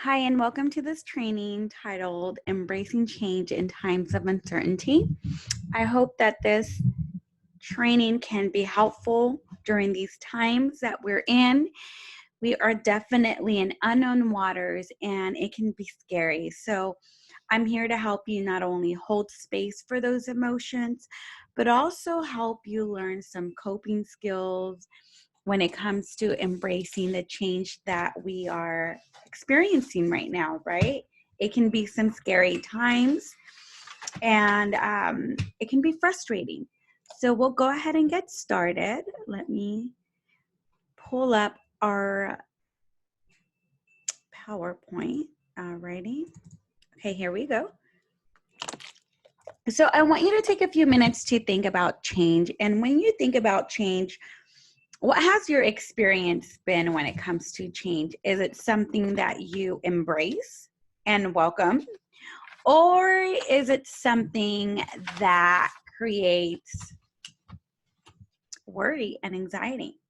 Hi, and welcome to this training titled Embracing Change in Times of Uncertainty. I hope that this training can be helpful during these times that we're in. We are definitely in unknown waters and it can be scary. So I'm here to help you not only hold space for those emotions, but also help you learn some coping skills when it comes to embracing the change that we are experiencing right now, right? It can be some scary times and it can be frustrating. So we'll go ahead and get started. Let me pull up our PowerPoint. Alrighty. Okay, here we go. So I want you to take a few minutes to think about change. And when you think about change, what has your experience been when it comes to change? Is it something that you embrace and welcome? Or is it something that creates worry and anxiety?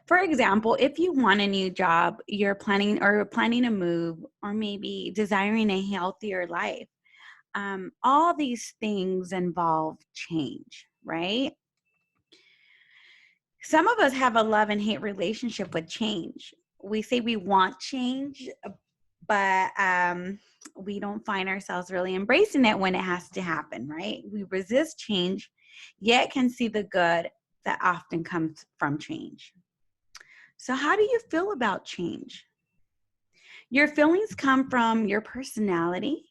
For example, if you want a new job, you're planning a move, or maybe desiring a healthier life, all these things involve change, right? Some of us have a love and hate relationship with change. We say we want change, but we don't find ourselves really embracing it when it has to happen, right? We resist change, yet can see the good that often comes from change. So, how do you feel about change? Your feelings come from your personality,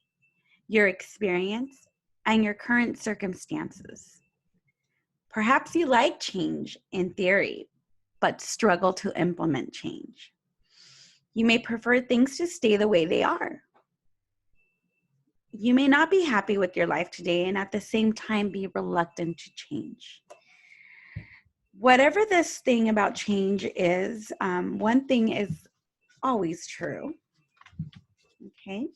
your experience, and your current circumstances. Perhaps you like change in theory, but struggle to implement change. You may prefer things to stay the way they are. You may not be happy with your life today and at the same time be reluctant to change. Whatever this thing about change is, one thing is always true, okay?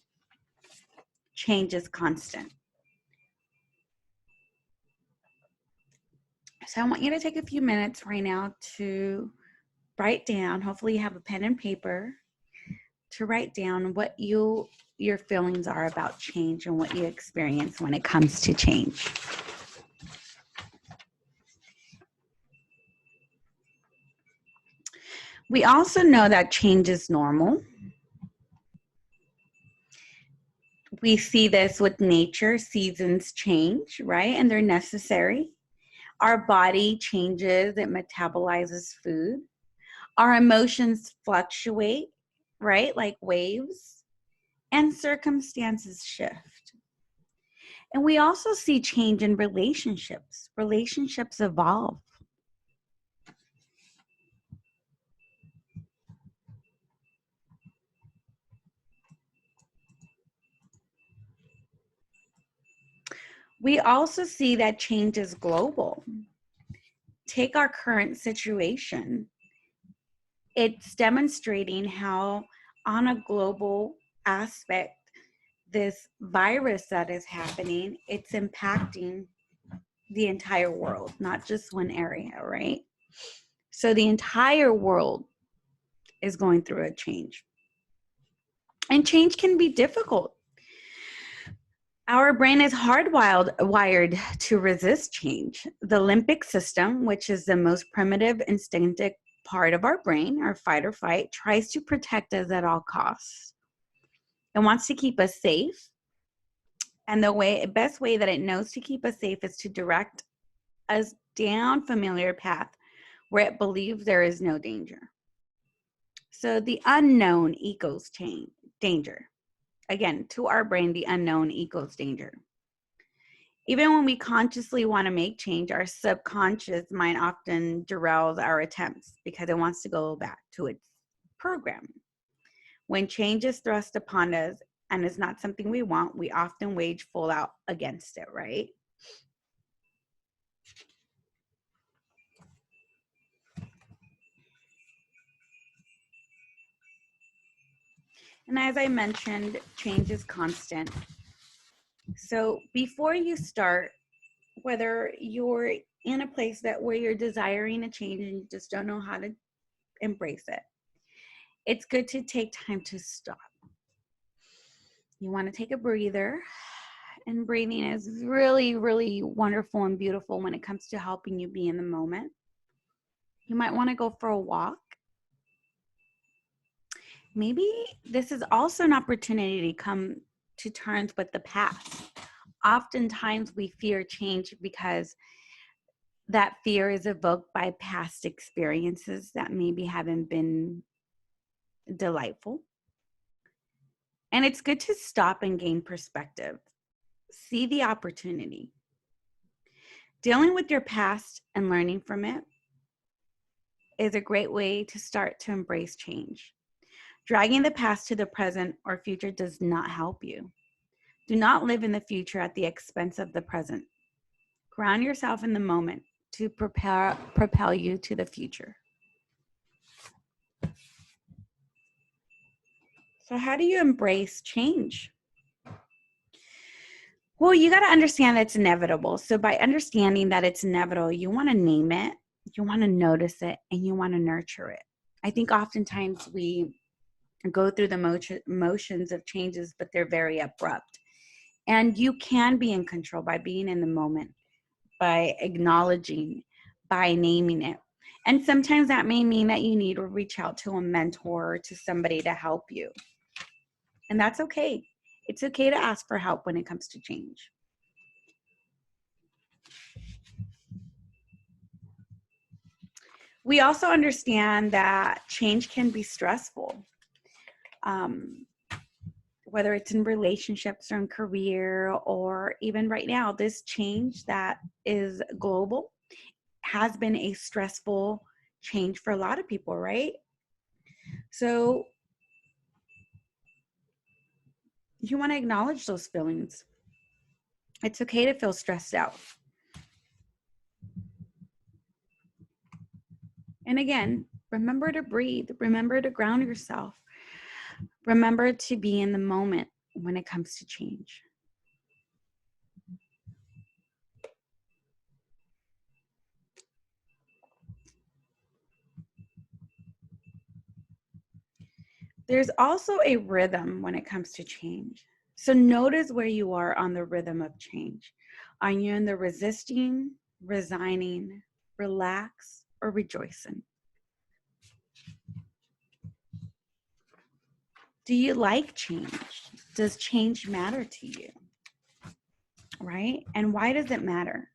Change is constant. So I want you to take a few minutes right now to write down, hopefully you have a pen and paper, to write down what your feelings are about change and what you experience when it comes to change. We also know that change is normal. We see this with nature. Seasons change, right? And they're necessary. Our body changes, it metabolizes food. Our emotions fluctuate, right? Like waves, and circumstances shift. And we also see change in relationships. Relationships evolve. We also see that change is global. Take our current situation. It's demonstrating how, on a global aspect, this virus that is happening, it's impacting the entire world, not just one area, right? So the entire world is going through a change. And change can be difficult. Our brain is wired to resist change. The limbic system, which is the most primitive instinctive part of our brain, our fight or flight, tries to protect us at all costs. It wants to keep us safe. And the best way that it knows to keep us safe is to direct us down familiar path where it believes there is no danger. So the unknown equals danger. Again, to our brain, the unknown equals danger. Even when we consciously want to make change, our subconscious mind often derails our attempts because it wants to go back to its program. When change is thrust upon us and is not something we want, we often wage full out against it, right? And as I mentioned, change is constant. So before you start, whether you're in a place where you're desiring a change and you just don't know how to embrace it, it's good to take time to stop. You want to take a breather, and breathing is really, really wonderful and beautiful when it comes to helping you be in the moment. You might want to go for a walk. Maybe this is also an opportunity to come to terms with the past. Oftentimes we fear change because that fear is evoked by past experiences that maybe haven't been delightful. And it's good to stop and gain perspective. See the opportunity. Dealing with your past and learning from it is a great way to start to embrace change. Dragging the past to the present or future does not help you. Do not live in the future at the expense of the present. Ground yourself in the moment to propel you to the future. So how do you embrace change? Well, you got to understand that it's inevitable. So by understanding that it's inevitable, you want to name it, you want to notice it, and you want to nurture it. I think oftentimes we go through the motions of changes, but they're very abrupt. And you can be in control by being in the moment, by acknowledging, by naming it. And sometimes that may mean that you need to reach out to a mentor or to somebody to help you. And that's okay. It's okay to ask for help when it comes to change. We also understand that change can be stressful. Whether it's in relationships or in career, or even right now, this change that is global has been a stressful change for a lot of people, right? So you want to acknowledge those feelings. It's okay to feel stressed out. And again, remember to breathe, remember to ground yourself, remember to be in the moment when it comes to change. There's also a rhythm when it comes to change. So notice where you are on the rhythm of change. Are you in the resisting, resigning, relax, or rejoicing? Do you like change? Does change matter to you? Right? And why does it matter?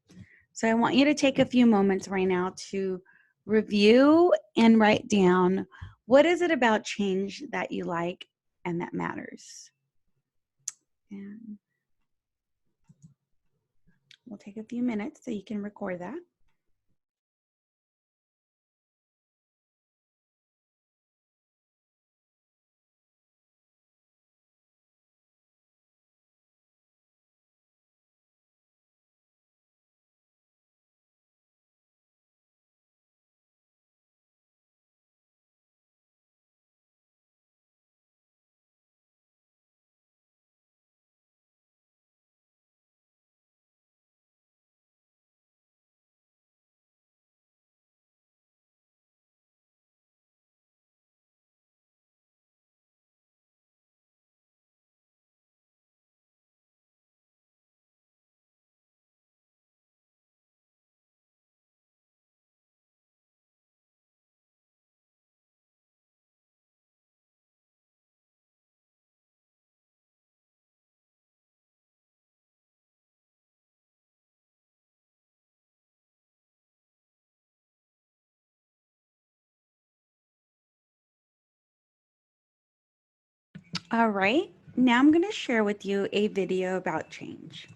So I want you to take a few moments right now to review and write down, what is it about change that you like and that matters? And we'll take a few minutes so you can record that. All right, now I'm going to share with you a video about change.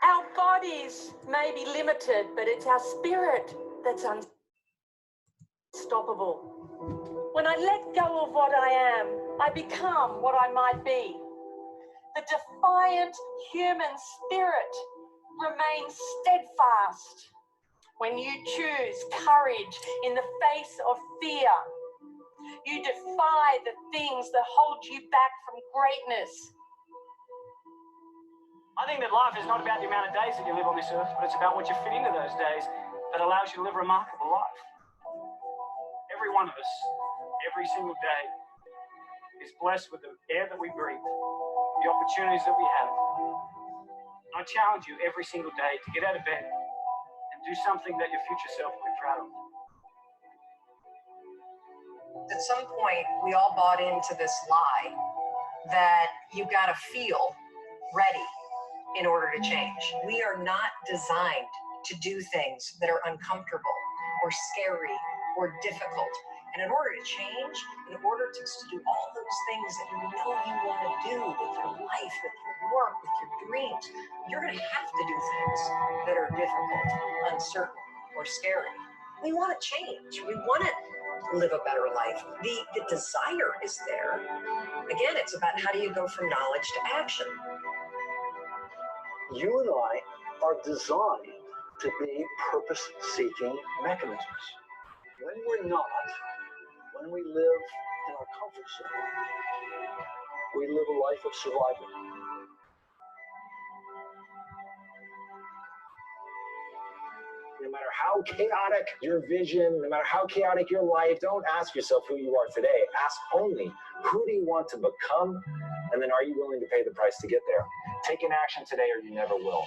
Our bodies may be limited, but it's our spirit that's unstoppable. When I let go of what I am, I become what I might be. The defiant human spirit remains steadfast. When you choose courage in the face of fear, you defy the things that hold you back from greatness. I think that life is not about the amount of days that you live on this earth, but it's about what you fit into those days that allows you to live a remarkable life. Every one of us, every single day, is blessed with the air that we breathe, the opportunities that we have. And I challenge you every single day to get out of bed and do something that your future self will be proud of. At some point, we all bought into this lie that you gotta feel ready in order to change. We are not designed to do things that are uncomfortable or scary or difficult. And in order to change, in order to do all those things that you know you want to do with your life, with your work, with your dreams, you're going to have to do things that are difficult, uncertain, or scary. We want to change. We want to live a better life. The desire is there. Again, it's about how do you go from knowledge to action. You and I are designed to be purpose-seeking mechanisms. When we're not, when we live in our comfort zone, we live a life of survival. No matter how chaotic your vision, no matter how chaotic your life, don't ask yourself who you are today. Ask only, who do you want to become? And then are you willing to pay the price to get there? Take an action today or you never will.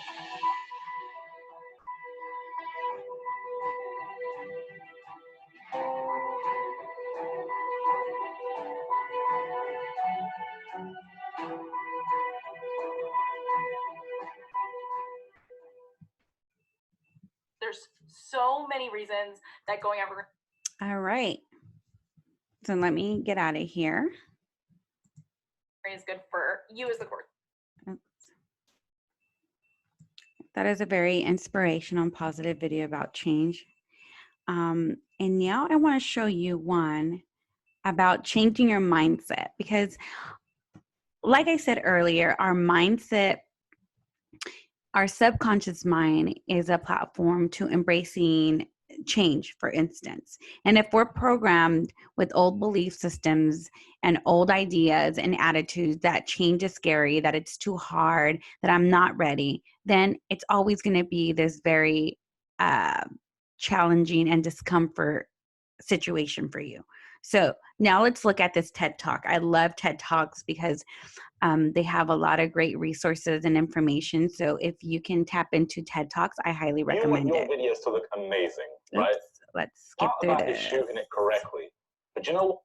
There's so many reasons that going ever All right. So let me get out of here. is good for you as the course. That is a very inspirational and positive video about change. And now I want to show you one about changing your mindset, because like I said earlier, our mindset, our subconscious mind is a platform to embracing change, for instance. And if we're programmed with old belief systems and old ideas and attitudes that change is scary, that it's too hard, that I'm not ready, then it's always going to be this very challenging and discomfort situation for you. So now let's look at this TED Talk. I love TED Talks because they have a lot of great resources and information. So if you can tap into TED Talks, I highly recommend you it. want your videos to look amazing, right? Let's skip Part through of that this. is shooting it correctly. But you know what?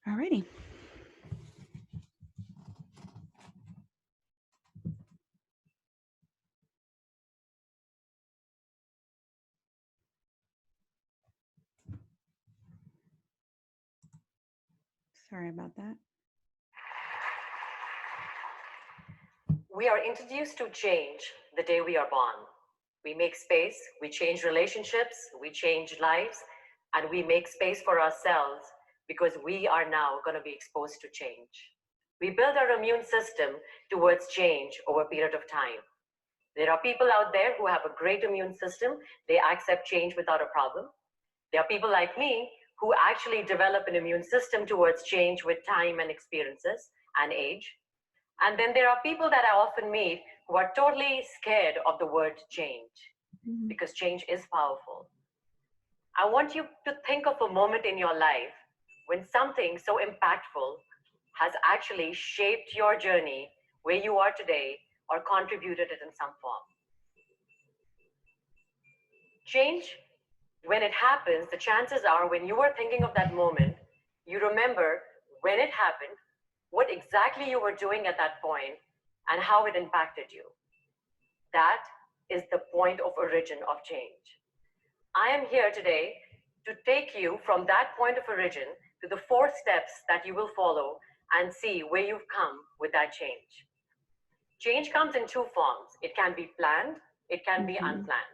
Alrighty. Sorry about that. We are introduced to change the day we are born. We make space, we change relationships, we change lives, and we make space for ourselves because we are now going to be exposed to change. We build our immune system towards change over a period of time. There are people out there who have a great immune system. They accept change without a problem. There are people like me who actually develop an immune system towards change with time and experiences and age. And then there are people that I often meet who are totally scared of the word change, because change is powerful. I want you to think of a moment in your life when something so impactful has actually shaped your journey where you are today or contributed it in some form. Change, when it happens, the chances are when you are thinking of that moment, you remember when it happened, what exactly you were doing at that point, and how it impacted you. That is the point of origin of change. I am here today to take you from that point of origin to the 4 steps that you will follow and see where you've come with that change. Change comes in 2 forms. It can be planned, it can be unplanned.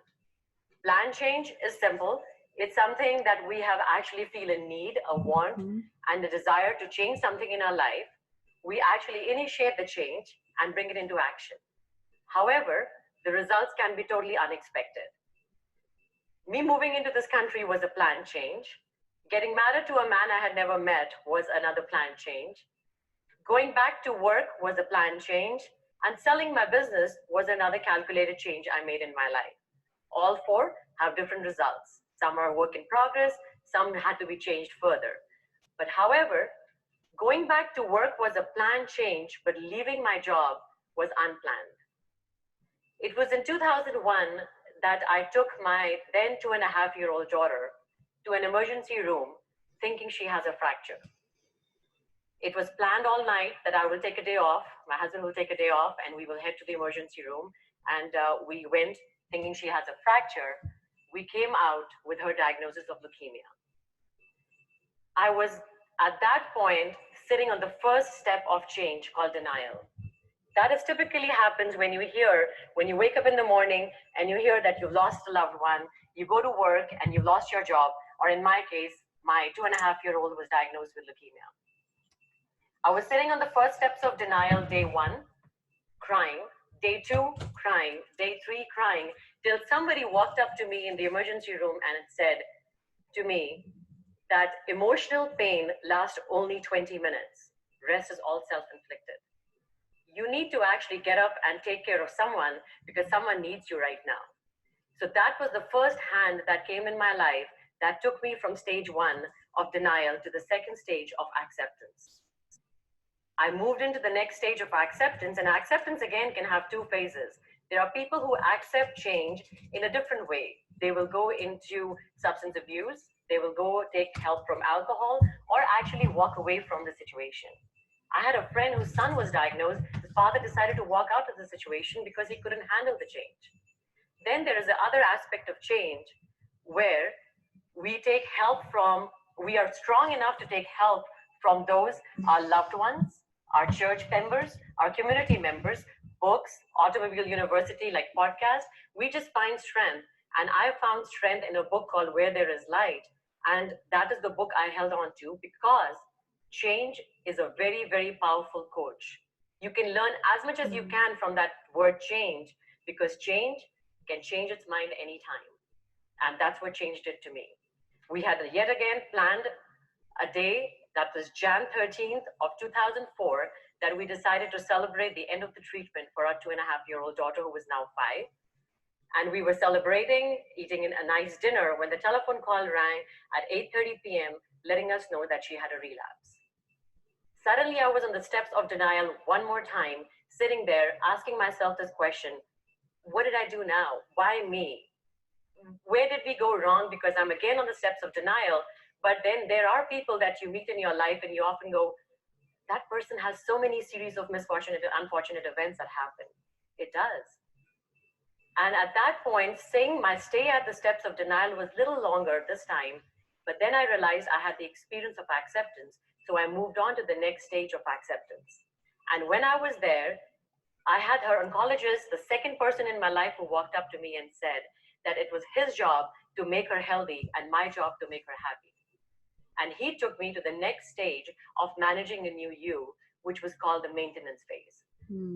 Planned change is simple. It's something that we have actually feel a need, a want, and a desire to change something in our life. We actually initiate the change and bring it into action. However, the results can be totally unexpected. Me moving into this country was a planned change. Getting married to a man I had never met was another planned change. Going back to work was a planned change. And selling my business was another calculated change I made in my life. All four have different results. Some are work in progress, some had to be changed further. But however, going back to work was a planned change, but leaving my job was unplanned. It was in 2001 that I took my then 2.5-year-old daughter to an emergency room thinking she has a fracture. It was planned all night that I will take a day off, my husband will take a day off, and we will head to the emergency room. And we went thinking she has a fracture. We came out with her diagnosis of leukemia. I was at that point sitting on the first step of change called denial. That is typically happens when you wake up in the morning and you hear that you've lost a loved one, you go to work and you've lost your job, or in my case, my 2.5-year-old was diagnosed with leukemia. I was sitting on the first steps of denial, day 1, crying, day 2, crying, day 3, crying, till somebody walked up to me in the emergency room and it said to me that emotional pain lasts only 20 minutes. Rest is all self-inflicted. You need to actually get up and take care of someone because someone needs you right now. So that was the first hand that came in my life that took me from stage 1 of denial to the second stage of acceptance. I moved into the next stage of acceptance, and acceptance again can have 2 phases. There are people who accept change in a different way. They will go into substance abuse, they will go take help from alcohol, or actually walk away from the situation. I had a friend whose son was diagnosed. His father decided to walk out of the situation because he couldn't handle the change. Then there is the other aspect of change where we are strong enough to take help from those, our loved ones, our church members, our community members, books, Automobile University, like podcasts. We just find strength. And I found strength in a book called Where There Is Light. And that is the book I held on to because change is a very, very powerful coach. You can learn as much as you can from that word change, because change can change its mind anytime. And that's what change did to me. We had yet again planned a day that was Jan 13th of 2004 that we decided to celebrate the end of the treatment for our 2.5-year-old daughter, who was now 5. And we were celebrating, eating a nice dinner when the telephone call rang at 8:30 p.m., letting us know that she had a relapse. Suddenly, I was on the steps of denial one more time, sitting there asking myself this question: what did I do now? Why me? Where did we go wrong? Because I'm again on the steps of denial. But then there are people that you meet in your life and you often go, that person has so many series of unfortunate events that happen. It does. And at that point, saying my stay at the steps of denial was a little longer this time, but then I realized I had the experience of acceptance, so I moved on to the next stage of acceptance. And when I was there, I had her oncologist, the second person in my life, who walked up to me and said that it was his job to make her healthy and my job to make her happy. And he took me to the next stage of managing a new you, which was called the maintenance phase.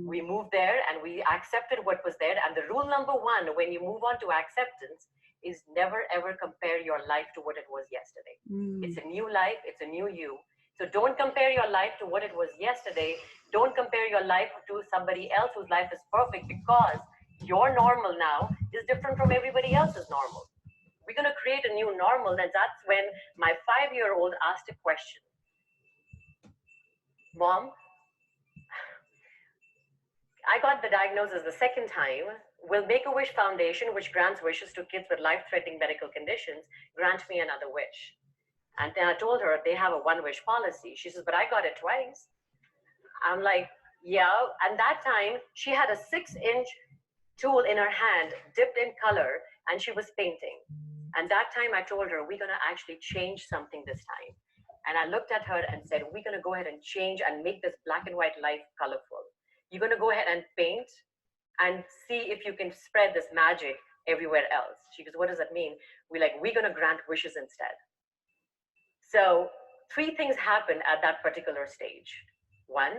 We moved there and we accepted what was there. And the rule number 1, when you move on to acceptance, is never ever compare your life to what it was yesterday. It's a new life, it's a new you. So don't compare your life to what it was yesterday. Don't compare your life to somebody else whose life is perfect, because your normal now is different from everybody else's normal. We're going to create a new normal, and that's when my 5-year-old asked a question. Mom, I got the diagnosis the second time. Will Make-A-Wish Foundation, which grants wishes to kids with life-threatening medical conditions, grant me another wish? And then I told her they have a one-wish policy. She says, but I got it twice. I'm like, yeah. And that time, she had a 6-inch tool in her hand, dipped in color, and she was painting. And that time I told her, we're going to actually change something this time. And I looked at her and said, we're going to go ahead and change and make this black and white life colorful. You're going to go ahead and paint and see if you can spread this magic everywhere else. She goes, what does that mean? We're going to grant wishes instead. So 3 things happened at that particular stage. 1,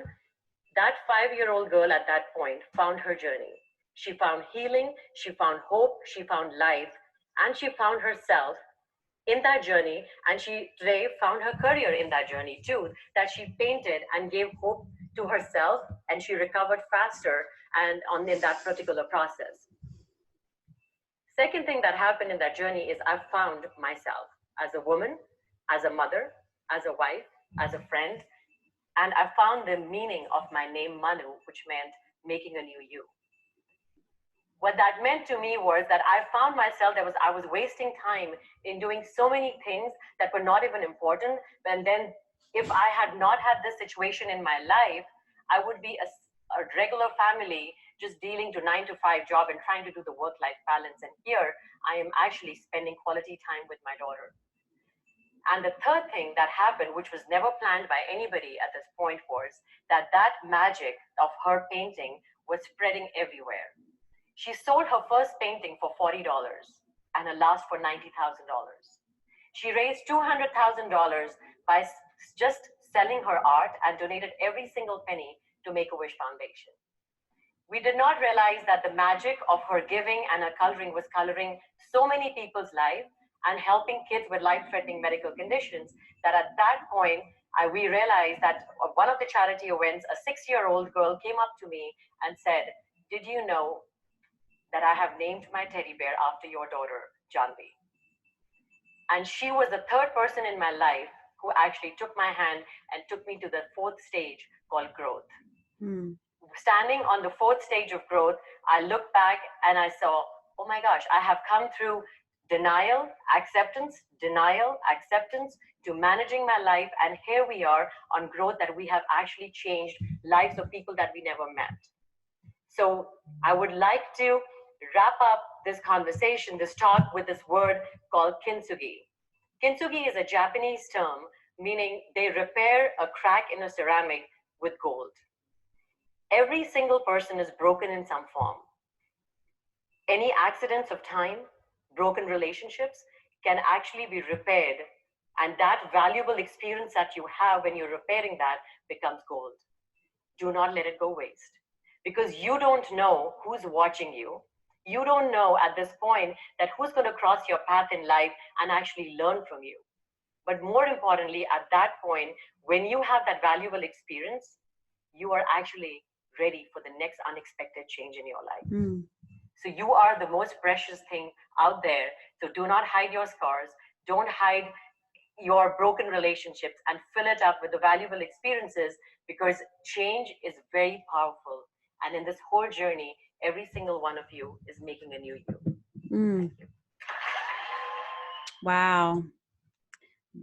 that 5-year-old girl at that point found her journey. She found healing, she found hope, she found life, and she found herself in that journey, and she today found her career in that journey too, that she painted and gave hope to herself, and she recovered faster and in that particular process. Second thing that happened in that journey is I found myself as a woman, as a mother, as a wife, as a friend, and I found the meaning of my name Manu, which meant making a new you. What that meant to me was that I found myself I was wasting time in doing so many things that were not even important. And then if I had not had this situation in my life, I would be a regular family just dealing to 9-to-5 job and trying to do the work-life balance. And here I am actually spending quality time with my daughter. And the third thing that happened, which was never planned by anybody at this point, was that magic of her painting was spreading everywhere. She sold her first painting for $40 and a last for $90,000. She raised $200,000 by just selling her art and donated every single penny to Make-A-Wish Foundation. We did not realize that the magic of her giving and her coloring was coloring so many people's lives and helping kids with life-threatening medical conditions, that at that point, we realized that one of the charity events, a 6-year-old girl came up to me and said, "Did you know that I have named my teddy bear after your daughter, Janvi?" And she was the third person in my life who actually took my hand and took me to the fourth stage called growth. Standing on the fourth stage of growth, I looked back and I saw, oh my gosh, I have come through denial, acceptance to managing my life. And here we are on growth, that we have actually changed lives of people that we never met. So I would like to wrap up this conversation, this talk, with this word called kintsugi. Kintsugi is a Japanese term meaning they repair a crack in a ceramic with gold. Every single person is broken in some form. Any accidents of time, broken relationships can actually be repaired, and that valuable experience that you have when you're repairing that becomes gold. Do not let it go waste, because you don't know who's watching you. You don't know at this point that who's going to cross your path in life and actually learn from you. But more importantly, at that point, when you have that valuable experience, you are actually ready for the next unexpected change in your life. So you are the most precious thing out there. So do not hide your scars. Don't hide your broken relationships, and fill it up with the valuable experiences, because change is very powerful. And in this whole journey, every single one of you is making a new you. Thank you. Wow.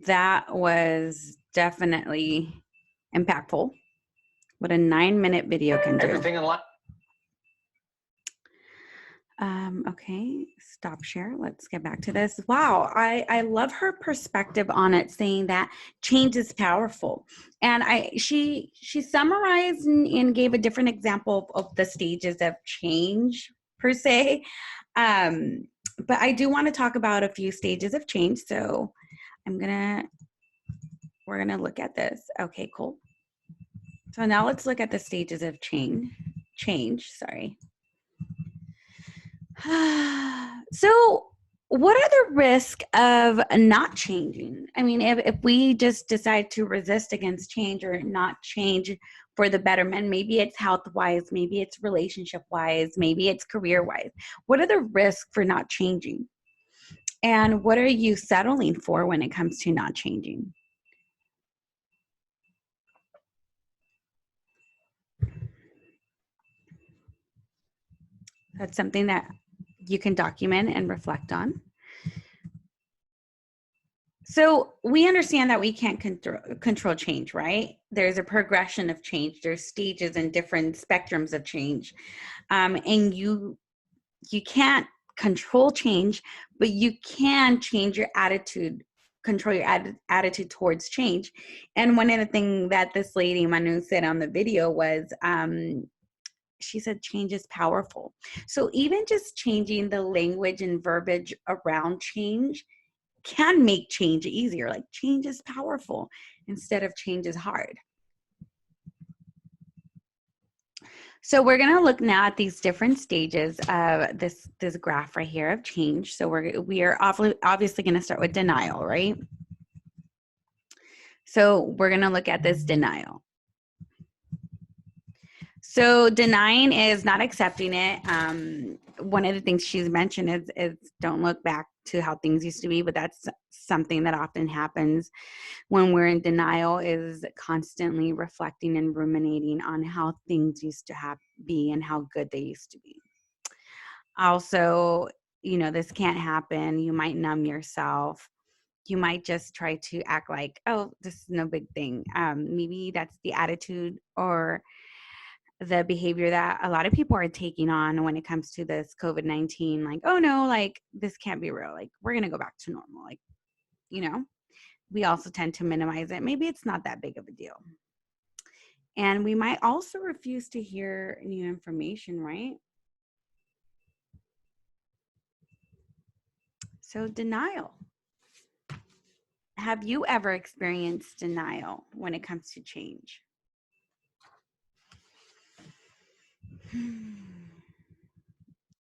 That was definitely impactful. What a 9-minute video can do. Everything in life. Okay, stop share. Let's get back to this. Wow, I love her perspective on it, saying that change is powerful. And she summarized and gave a different example of the stages of change per se. But I do want to talk about a few stages of change. So we're gonna look at this. Okay, cool. So now let's look at the stages of change, sorry. So what are the risks of not changing? I mean, if we just decide to resist against change or not change for the betterment, maybe it's health-wise, maybe it's relationship-wise, maybe it's career-wise. What are the risks for not changing? And what are you settling for when it comes to not changing? That's something that you can document and reflect on. So we understand that we can't control change, right? There's a progression of change. There's stages and different spectrums of change. And you can't control change, but you can change your attitude, control your attitude towards change. And one of the things that this lady, Manu, said on the video was, she said change is powerful. So even just changing the language and verbiage around change can make change easier. Like, change is powerful instead of change is hard. So we're going to look now at these different stages of this graph right here of change. So we are obviously going to start with denial, right? So we're going to look at this denial. So denying is not accepting it. One of the things she's mentioned is don't look back to how things used to be, but that's something that often happens when we're in denial, is constantly reflecting and ruminating on how things used to be and how good they used to be. Also, this can't happen. You might numb yourself. You might just try to act like, oh, this is no big thing. Maybe that's the attitude or the behavior that a lot of people are taking on when it comes to this COVID-19. Like, oh no, like this can't be real. Like, we're going to go back to normal. Like, we also tend to minimize it. Maybe it's not that big of a deal. And we might also refuse to hear new information, right? So denial. Have you ever experienced denial when it comes to change?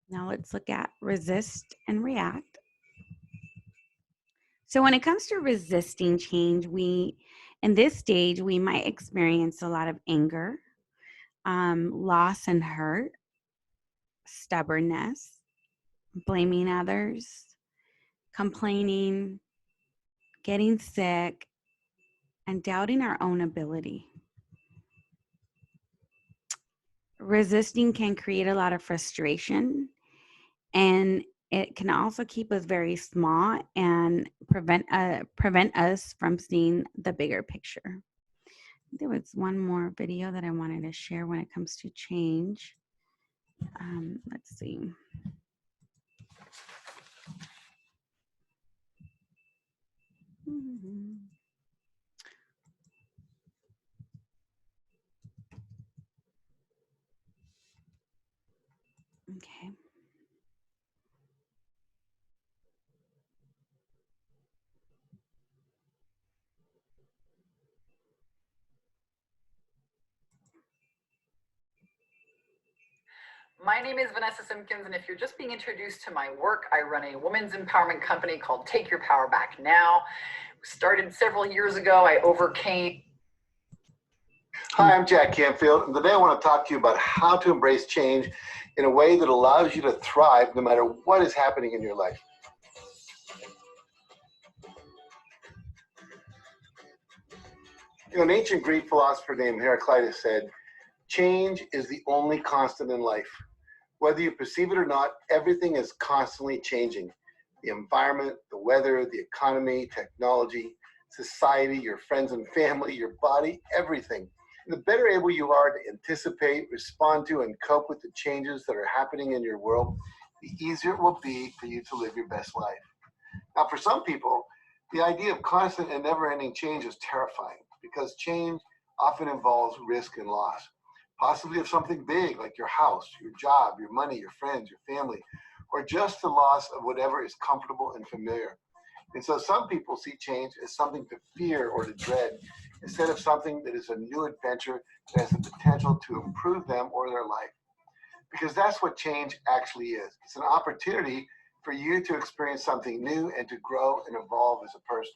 Now let's look at resist and react. So when it comes to resisting change, in this stage, we might experience a lot of anger, loss and hurt, stubbornness, blaming others, complaining, getting sick, and doubting our own ability. Resisting can create a lot of frustration, and it can also keep us very small and prevent us from seeing the bigger picture. There was one more video that I wanted to share when it comes to change. Let's see. Okay. My name is Vanessa Simpkins, and if you're just being introduced to my work, I run a women's empowerment company called Take Your Power Back Now. Started several years ago. I overcame. Hi, I'm Jack Canfield, and today I want to talk to you about how to embrace change in a way that allows you to thrive no matter what is happening in your life. An ancient Greek philosopher named Heraclitus said, "Change is the only constant in life. Whether you perceive it or not, everything is constantly changing. The environment, the weather, the economy, technology, society, your friends and family, your body, everything. And the better able you are to anticipate, respond to, and cope with the changes that are happening in your world, the easier it will be for you to live your best life." Now, for some people, the idea of constant and never-ending change is terrifying because change often involves risk and loss, possibly of something big like your house, your job, your money, your friends, your family, or just the loss of whatever is comfortable and familiar. And so some people see change as something to fear or to dread, instead of something that is a new adventure that has the potential to improve them or their life. Because that's what change actually is. It's an opportunity for you to experience something new and to grow and evolve as a person.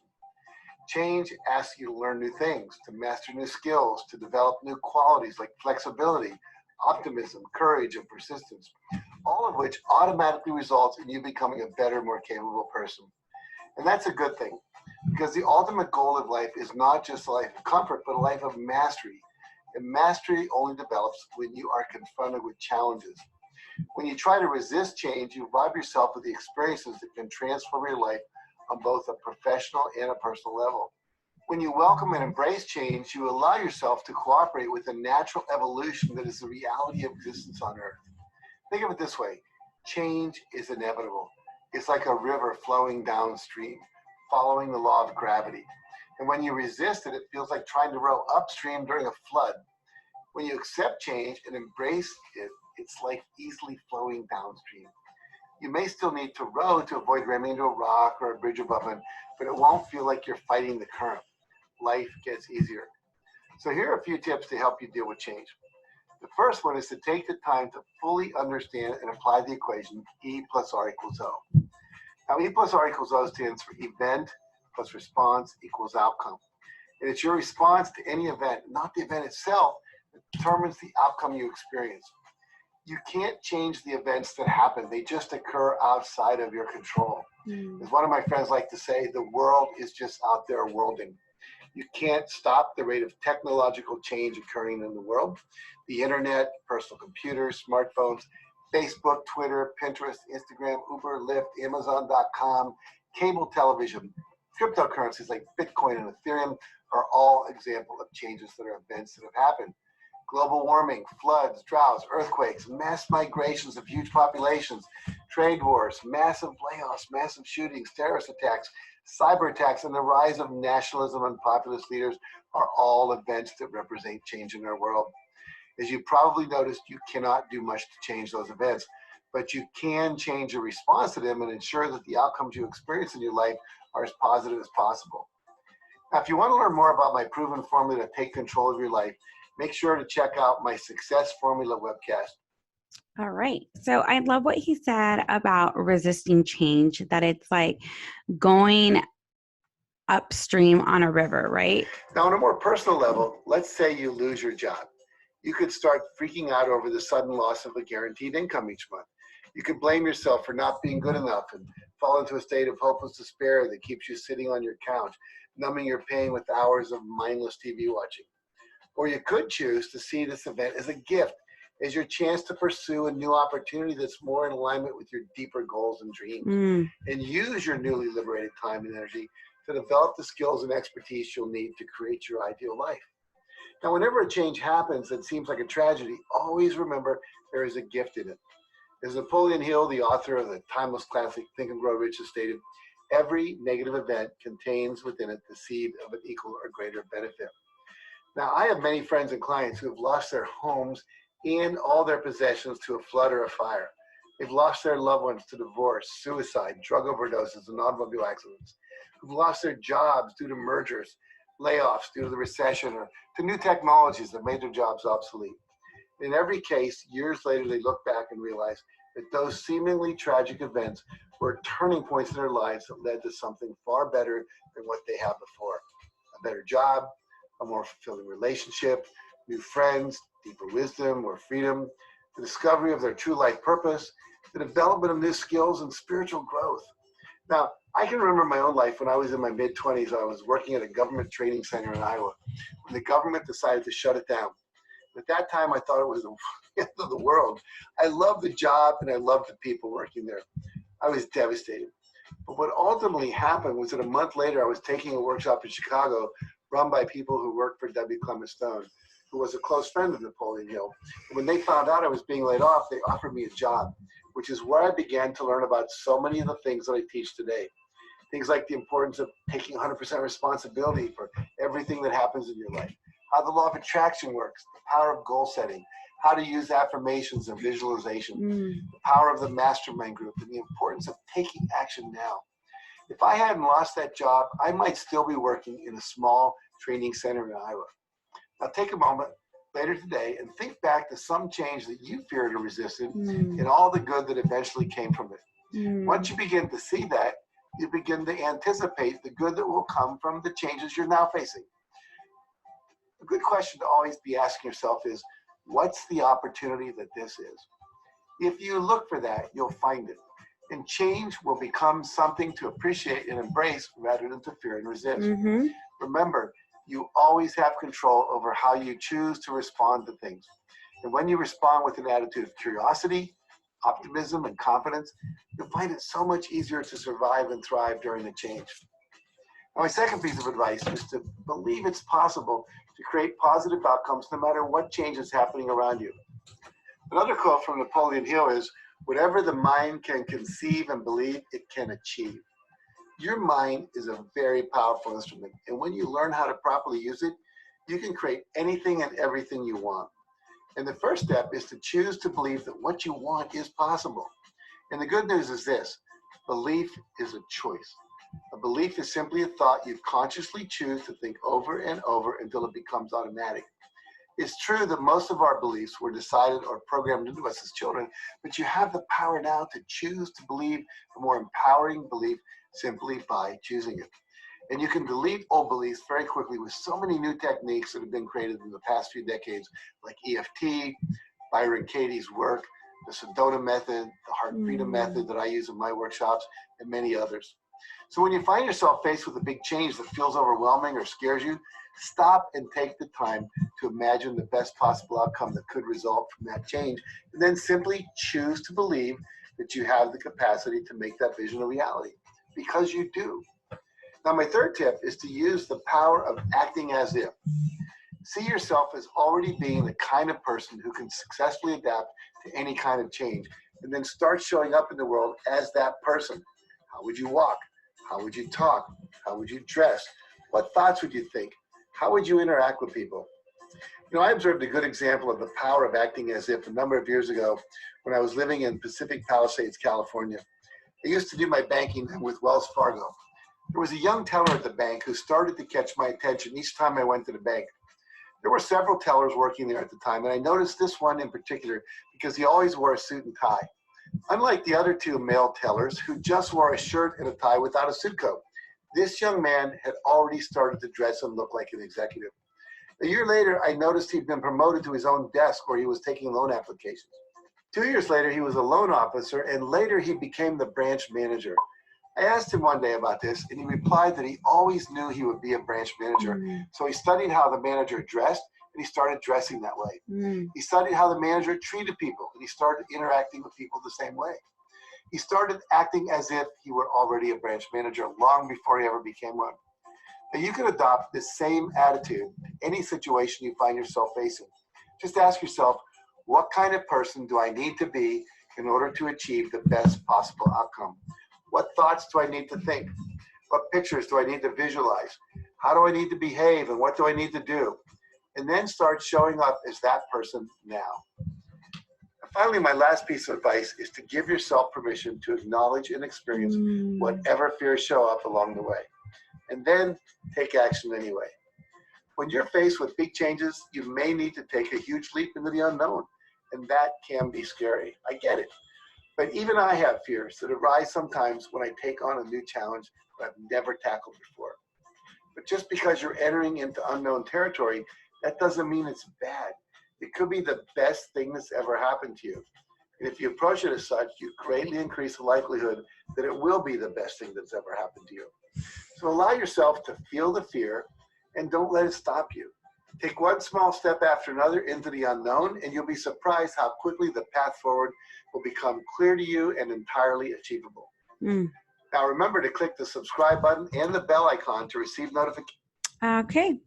Change asks you to learn new things, to master new skills, to develop new qualities like flexibility, optimism, courage, and persistence, all of which automatically results in you becoming a better, more capable person. And that's a good thing, because the ultimate goal of life is not just a life of comfort, but a life of mastery. And mastery only develops when you are confronted with challenges. When you try to resist change, you rob yourself of the experiences that can transform your life on both a professional and a personal level. When you welcome and embrace change, you allow yourself to cooperate with the natural evolution that is the reality of existence on Earth. Think of it this way: change is inevitable. It's like a river flowing downstream, following the law of gravity. And when you resist it, it feels like trying to row upstream during a flood. When you accept change and embrace it, it's like easily flowing downstream. You may still need to row to avoid ramming into a rock or a bridge above it, but it won't feel like you're fighting the current. Life gets easier. So here are a few tips to help you deal with change. The first one is to take the time to fully understand and apply the equation E plus R equals O. Now, E plus R equals O stands for event plus response equals outcome. And it's your response to any event, not the event itself, that determines the outcome you experience. You can't change the events that happen. They just occur outside of your control. As one of my friends like to say, the world is just out there worlding. You can't stop the rate of technological change occurring in the world. The internet, personal computers, smartphones, Facebook, Twitter, Pinterest, Instagram, Uber, Lyft, Amazon.com, cable television, cryptocurrencies like Bitcoin and Ethereum are all examples of changes that are events that have happened. Global warming, floods, droughts, earthquakes, mass migrations of huge populations, trade wars, massive layoffs, massive shootings, terrorist attacks, cyber attacks, and the rise of nationalism and populist leaders are all events that represent change in our world. As you probably noticed, you cannot do much to change those events, but you can change your response to them and ensure that the outcomes you experience in your life are as positive as possible. Now, if you want to learn more about my proven formula to take control of your life, make sure to check out my Success Formula webcast. All right. So I love what he said about resisting change, that it's like going upstream on a river, right? Now, on a more personal level, let's say you lose your job. You could start freaking out over the sudden loss of a guaranteed income each month. You could blame yourself for not being good enough and fall into a state of hopeless despair that keeps you sitting on your couch, numbing your pain with hours of mindless TV watching. Or you could choose to see this event as a gift, as your chance to pursue a new opportunity that's more in alignment with your deeper goals and dreams, and use your newly liberated time and energy to develop the skills and expertise you'll need to create your ideal life. Now, whenever a change happens that seems like a tragedy, always remember there is a gift in it. As Napoleon Hill, the author of the timeless classic Think and Grow Rich, has stated, every negative event contains within it the seed of an equal or greater benefit. Now, I have many friends and clients who have lost their homes and all their possessions to a flood or a fire. They've lost their loved ones to divorce, suicide, drug overdoses, and automobile accidents. Who've lost their jobs due to mergers, layoffs due to the recession, or to new technologies that made their jobs obsolete. In every case, years later, they look back and realize that those seemingly tragic events were turning points in their lives that led to something far better than what they had before. A better job, a more fulfilling relationship, new friends, deeper wisdom, more freedom, the discovery of their true life purpose, the development of new skills, and spiritual growth. Now, I can remember my own life when I was in my mid-20s. I was working at a government training center in Iowa when the government decided to shut it down. At that time, I thought it was the end of the world. I loved the job and I loved the people working there. I was devastated. But what ultimately happened was that a month later, I was taking a workshop in Chicago run by people who worked for W. Clement Stone, who was a close friend of Napoleon Hill. And when they found out I was being laid off, they offered me a job, which is where I began to learn about so many of the things that I teach today. Things like the importance of taking 100% responsibility for everything that happens in your life, how the law of attraction works, the power of goal setting, how to use affirmations and visualization, the power of the mastermind group, and the importance of taking action now. If I hadn't lost that job, I might still be working in a small training center in Iowa. Now take a moment later today and think back to some change that you feared or resisted and all the good that eventually came from it. Once you begin to see that, you begin to anticipate the good that will come from the changes you're now facing. A good question to always be asking yourself is, what's the opportunity that this is? If you look for that, you'll find it. And change will become something to appreciate and embrace rather than to fear and resist. Remember, you always have control over how you choose to respond to things. And when you respond with an attitude of curiosity, optimism, and confidence, you'll find it so much easier to survive and thrive during the change. Now, my second piece of advice is to believe it's possible to create positive outcomes no matter what change is happening around you. Another quote from Napoleon Hill is, "Whatever the mind can conceive and believe, it can achieve." Your mind is a very powerful instrument, and when you learn how to properly use it, you can create anything and everything you want. And the first step is to choose to believe that what you want is possible. And the good news is this: belief is a choice. A belief is simply a thought you consciously choose to think over and over until it becomes automatic. It's true that most of our beliefs were decided or programmed into us as children, but you have the power now to choose to believe a more empowering belief simply by choosing it. And you can delete old beliefs very quickly with so many new techniques that have been created in the past few decades, like EFT, Byron Katie's work, the Sedona method, the Heart Freedom method that I use in my workshops, and many others. So when you find yourself faced with a big change that feels overwhelming or scares you, stop and take the time to imagine the best possible outcome that could result from that change, and then simply choose to believe that you have the capacity to make that vision a reality, because you do. Now, my third tip is to use the power of acting as if. See yourself as already being the kind of person who can successfully adapt to any kind of change, and then start showing up in the world as that person. How would you walk? How would you talk? How would you dress? What thoughts would you think? How would you interact with people? You know, I observed a good example of the power of acting as if a number of years ago when I was living in Pacific Palisades, California. I used to do my banking with Wells Fargo. There was a young teller at the bank who started to catch my attention each time I went to the bank. There were several tellers working there at the time, and I noticed this one in particular because he always wore a suit and tie. Unlike the other two male tellers who just wore a shirt and a tie without a suit coat, this young man had already started to dress and look like an executive. A year later, I noticed he'd been promoted to his own desk where he was taking loan applications. 2 years later, he was a loan officer, and later he became the branch manager. I asked him one day about this, and he replied that he always knew he would be a branch manager. So he studied how the manager dressed, and he started dressing that way. He studied how the manager treated people, and he started interacting with people the same way. He started acting as if he were already a branch manager long before he ever became one. Now, you can adopt this same attitude to any situation you find yourself facing. Just ask yourself, what kind of person do I need to be in order to achieve the best possible outcome? What thoughts do I need to think? What pictures do I need to visualize? How do I need to behave, and what do I need to do? And then start showing up as that person now. And finally, my last piece of advice is to give yourself permission to acknowledge and experience whatever fears show up along the way, and then take action anyway. When you're faced with big changes, you may need to take a huge leap into the unknown, and that can be scary. I get it. But even I have fears that arise sometimes when I take on a new challenge that I've never tackled before. But just because you're entering into unknown territory, that doesn't mean it's bad. It could be the best thing that's ever happened to you. And if you approach it as such, you greatly increase the likelihood that it will be the best thing that's ever happened to you. So allow yourself to feel the fear and don't let it stop you. Take one small step after another into the unknown, and you'll be surprised how quickly the path forward will become clear to you and entirely achievable. Now remember to click the subscribe button and the bell icon to receive notifications. Okay.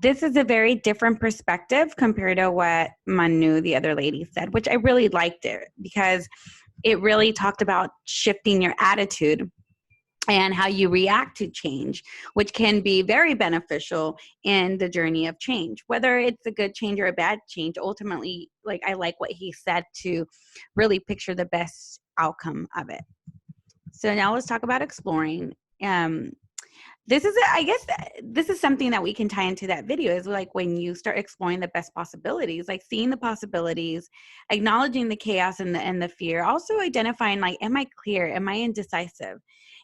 This is a very different perspective compared to what Manu, the other lady, said, which I really liked it because it really talked about shifting your attitude and how you react to change, which can be very beneficial in the journey of change, whether it's a good change or a bad change. Ultimately, like I like what he said to really picture the best outcome of it. So now let's talk about exploring. This is something that we can tie into that video is like when you start exploring the best possibilities, like seeing the possibilities, acknowledging the chaos and the fear, also identifying like, am I clear? Am I indecisive?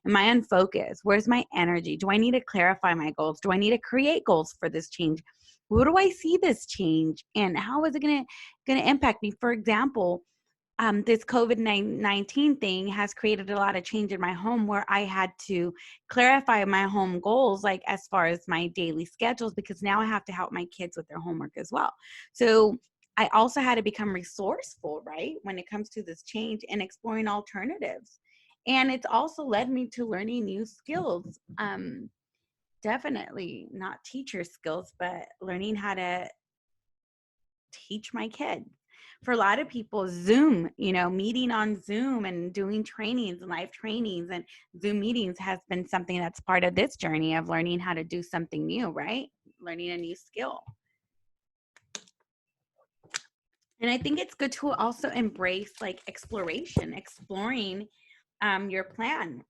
Am I unfocused? Where's my energy? Do I need to clarify my goals? Do I need to create goals for this change? Who do I see this change? And how is it going to impact me? For example, this COVID-19 thing has created a lot of change in my home where I had to clarify my home goals, like as far as my daily schedules, because now I have to help my kids with their homework as well. So I also had to become resourceful, right, when it comes to this change and exploring alternatives. And it's also led me to learning new skills. Definitely not teacher skills, but learning how to teach my kids. For a lot of people, Zoom, meeting on Zoom and doing trainings and live trainings and Zoom meetings has been something that's part of this journey of learning how to do something new, right? Learning a new skill. And I think it's good to also embrace like exploration, exploring your plan,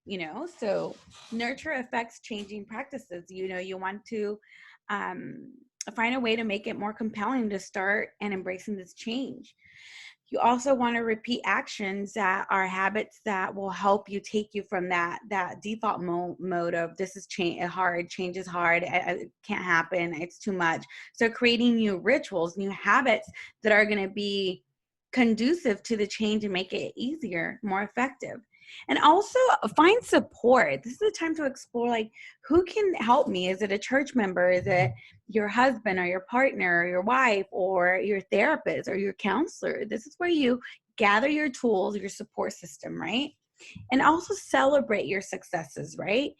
so nurture affects changing practices. You want to find a way to make it more compelling to start and embracing this change. You also want to repeat actions that are habits that will help you take you from that default mode of this is hard, change is hard, it can't happen, it's too much. So creating new rituals, new habits that are going to be conducive to the change and make it easier, more effective. And also find support. This is the time to explore, like, who can help me? Is it a church member? Is it your husband or your partner or your wife or your therapist or your counselor? This is where you gather your tools, your support system, right? And also celebrate your successes, right?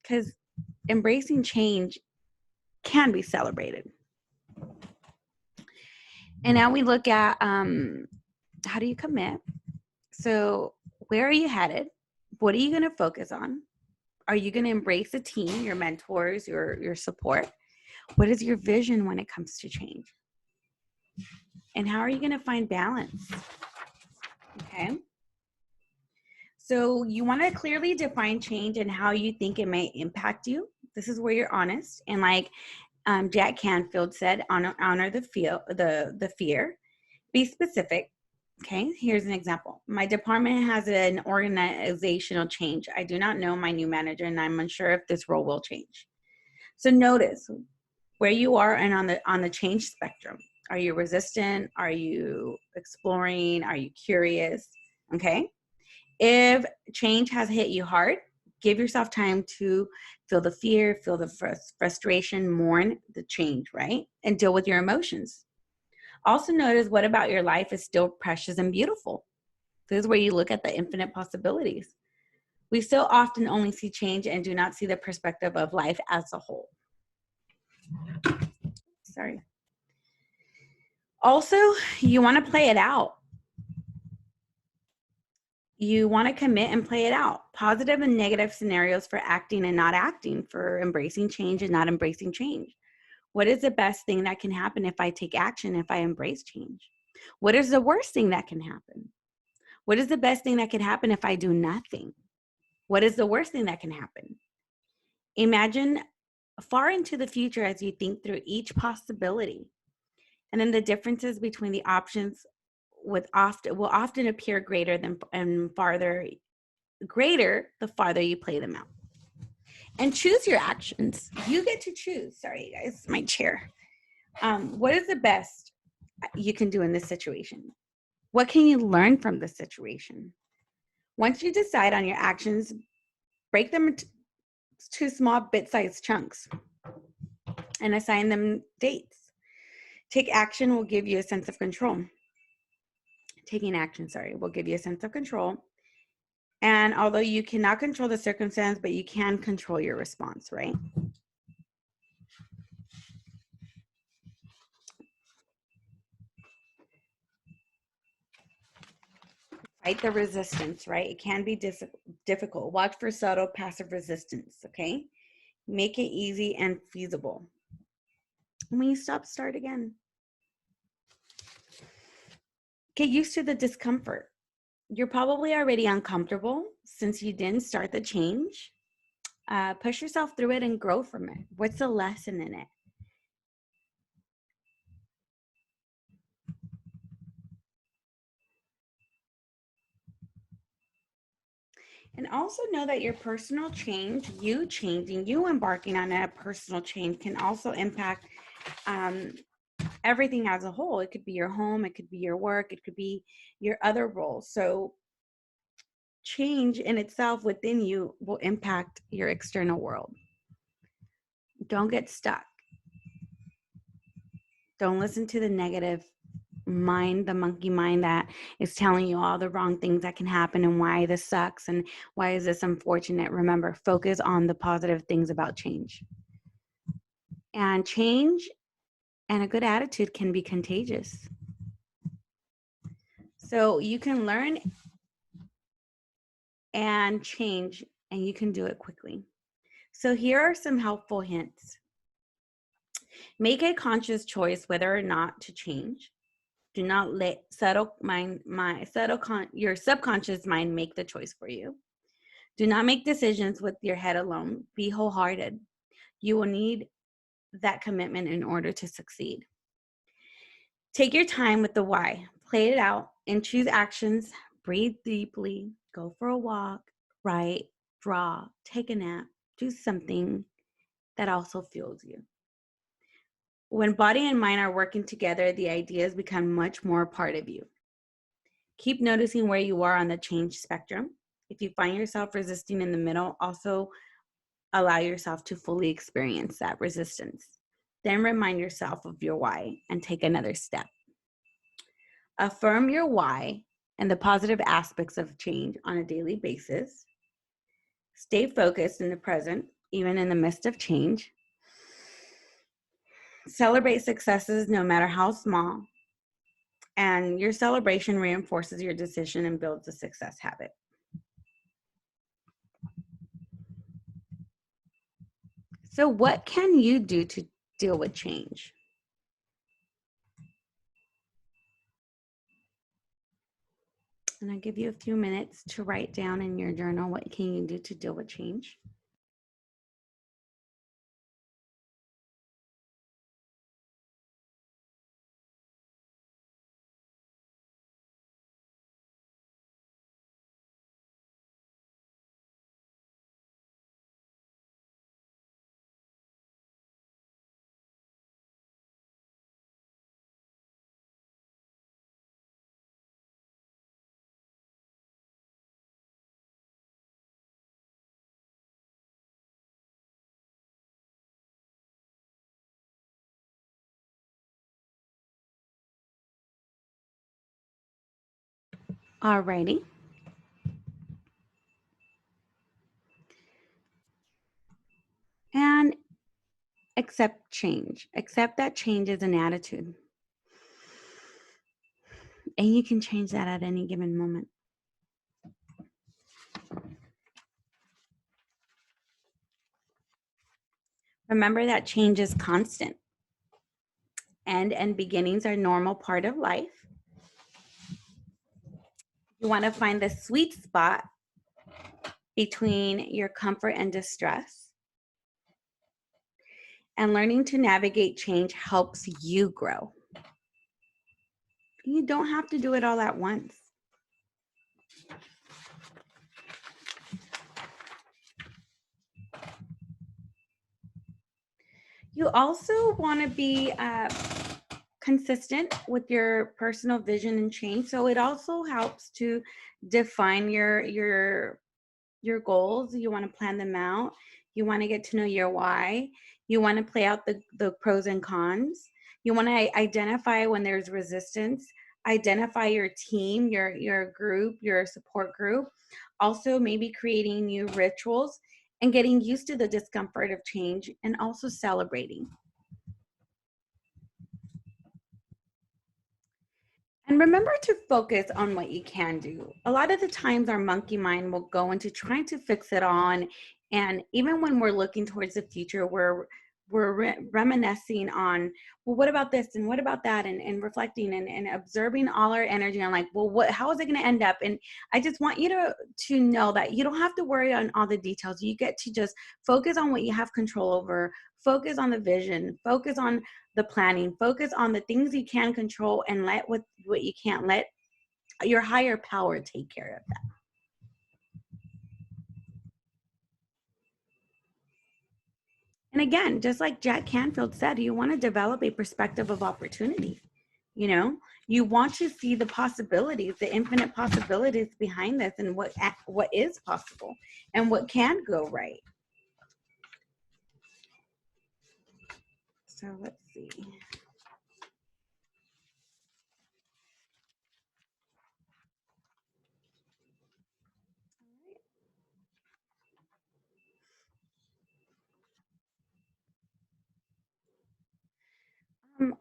Because embracing change can be celebrated. And now we look at how do you commit? So where are you headed? What are you going to focus on? Are you going to embrace a team, your mentors, your support? What is your vision when it comes to change? And how are you going to find balance? Okay. So you want to clearly define change and how you think it may impact you. This is where you're honest. And like Jack Canfield said, honor the fear. Be specific. Okay, here's an example. My department has an organizational change. I do not know my new manager, and I'm unsure if this role will change. So notice where you are and on the change spectrum. Are you resistant? Are you exploring? Are you curious? Okay. If change has hit you hard, give yourself time to feel the fear, feel the frustration, mourn the change, right? And deal with your emotions. Also notice what about your life is still precious and beautiful. This is where you look at the infinite possibilities. We so often only see change and do not see the perspective of life as a whole. Sorry. Also, you want to play it out. You want to commit and play it out. Positive and negative scenarios for acting and not acting, for embracing change and not embracing change. What is the best thing that can happen if I take action, if I embrace change? What is the worst thing that can happen? What is the best thing that can happen if I do nothing? What is the worst thing that can happen? Imagine far into the future as you think through each possibility. And then the differences between the options will often appear greater the farther you play them out. And choose your actions. You get to choose. Sorry, guys, my chair. What is the best you can do in this situation? What can you learn from this situation? Once you decide on your actions, break them into small bit-sized chunks and assign them dates. Take action will give you a sense of control. Taking action, will give you a sense of control. And although you cannot control the circumstance, but you can control your response, right? Fight the resistance, right? It can be difficult. Watch for subtle passive resistance, okay? Make it easy and feasible. And when you start again. Get used to the discomfort. You're probably already uncomfortable since you didn't start the change. Push yourself through it and grow from it. What's the lesson in it? And also know that your personal change, you embarking on a personal change can also impact everything as a whole. It could be your home, it could be your work, it could be your other roles. So change in itself within you will impact your external world. Don't get stuck. Don't listen to the negative mind, the monkey mind that is telling you all the wrong things that can happen and why this sucks and why is this unfortunate. Remember, focus on the positive things about change. And change and a good attitude can be contagious. So you can learn and change, and you can do it quickly. So here are some helpful hints. Make a conscious choice whether or not to change. Do not let your subconscious mind make the choice for you. Do not make decisions with your head alone. Be wholehearted. You will need that commitment in order to succeed. Take your time with the why, play it out, and choose actions. Breathe deeply, go for a walk, write, draw, take a nap, do something that also fuels you. When body and mind are working together, the ideas become much more a part of you. Keep noticing where you are on the change spectrum. If you find yourself resisting in the middle, also allow yourself to fully experience that resistance. Then remind yourself of your why and take another step. Affirm your why and the positive aspects of change on a daily basis. Stay focused in the present, even in the midst of change. Celebrate successes no matter how small. And your celebration reinforces your decision and builds a success habit. So what can you do to deal with change? And I'll give you a few minutes to write down in your journal, what can you do to deal with change? Alrighty. And accept change. Accept that change is an attitude. And you can change that at any given moment. Remember that change is constant. End and beginnings are a normal part of life. You want to find the sweet spot between your comfort and distress. And learning to navigate change helps you grow. You don't have to do it all at once. You also want to be consistent with your personal vision and change. So it also helps to define your goals. You want to plan them out. You want to get to know your why. You want to play out the pros and cons. You want to identify when there's resistance. Identify your team, your group, your support group. Also, maybe creating new rituals and getting used to the discomfort of change, and also celebrating. And remember to focus on what you can do. A lot of the times our monkey mind will go into trying to fix it on. And even when we're looking towards the future, we're reminiscing on, well, what about this and what about that, and reflecting and observing all our energy on, like, well, how is it going to end up? And I just want you to know that you don't have to worry on all the details. You get to just focus on what you have control over, focus on the vision, focus on the planning, focus on the things you can control, and let what you can't, let your higher power take care of that. And again, just like Jack Canfield said, you want to develop a perspective of opportunity. You know, you want to see the possibilities, the infinite possibilities behind this, and what is possible and what can go right. So let's see.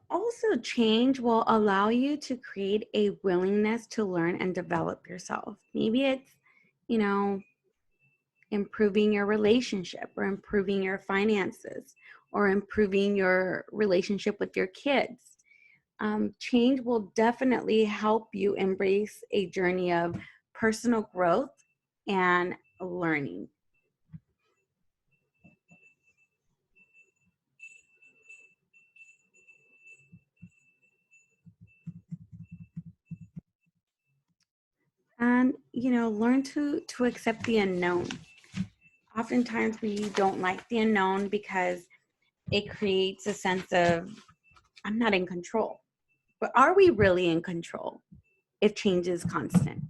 Also, change will allow you to create a willingness to learn and develop yourself. Maybe it's, you know, improving your relationship, or improving your finances, or improving your relationship with your kids. Change will definitely help you embrace a journey of personal growth and learning. And, learn to accept the unknown. Oftentimes we don't like the unknown because it creates a sense of, I'm not in control. But are we really in control if change is constant?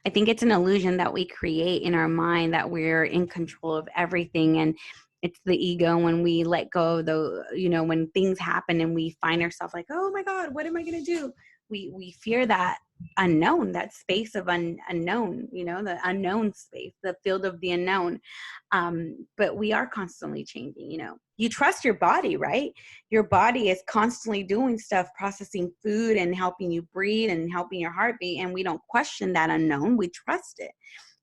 I think it's an illusion that we create in our mind that we're in control of everything. And it's the ego when we let go of when things happen and we find ourselves like, oh my God, what am I going to do? We fear that unknown, that space of unknown, the unknown space, the field of the unknown. But we are constantly changing. You trust your body, right? Your body is constantly doing stuff, processing food and helping you breathe and helping your heart beat. And we don't question that unknown. We trust it.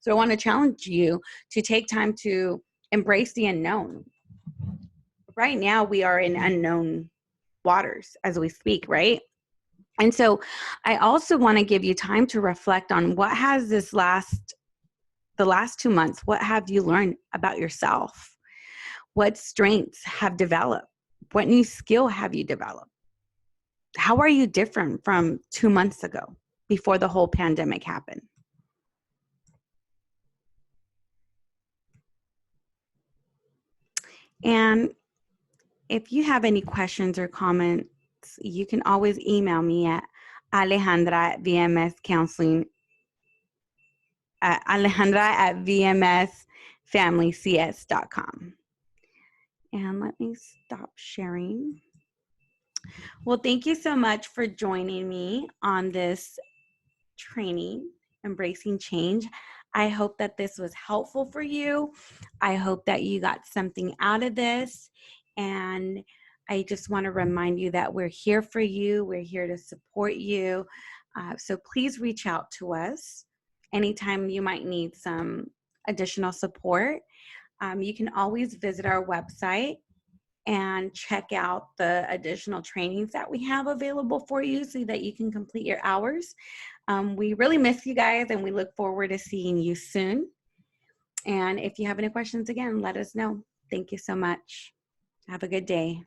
So I want to challenge you to take time to embrace the unknown. Right now, we are in unknown waters as we speak, right? And so I also want to give you time to reflect on what has the last 2 months, what have you learned about yourself? What strengths have developed? What new skill have you developed? How are you different from 2 months ago before the whole pandemic happened? And if you have any questions or comments, you can always email me at alejandra@vmsfamilycs.com. And let me stop sharing. Well, thank you so much for joining me on this training, Embracing Change. I hope that this was helpful for you. I hope that you got something out of this. And I just want to remind you that we're here for you. We're here to support you. So please reach out to us anytime you might need some additional support. You can always visit our website and check out the additional trainings that we have available for you so that you can complete your hours. We really miss you guys and we look forward to seeing you soon. And if you have any questions, again, let us know. Thank you so much. Have a good day.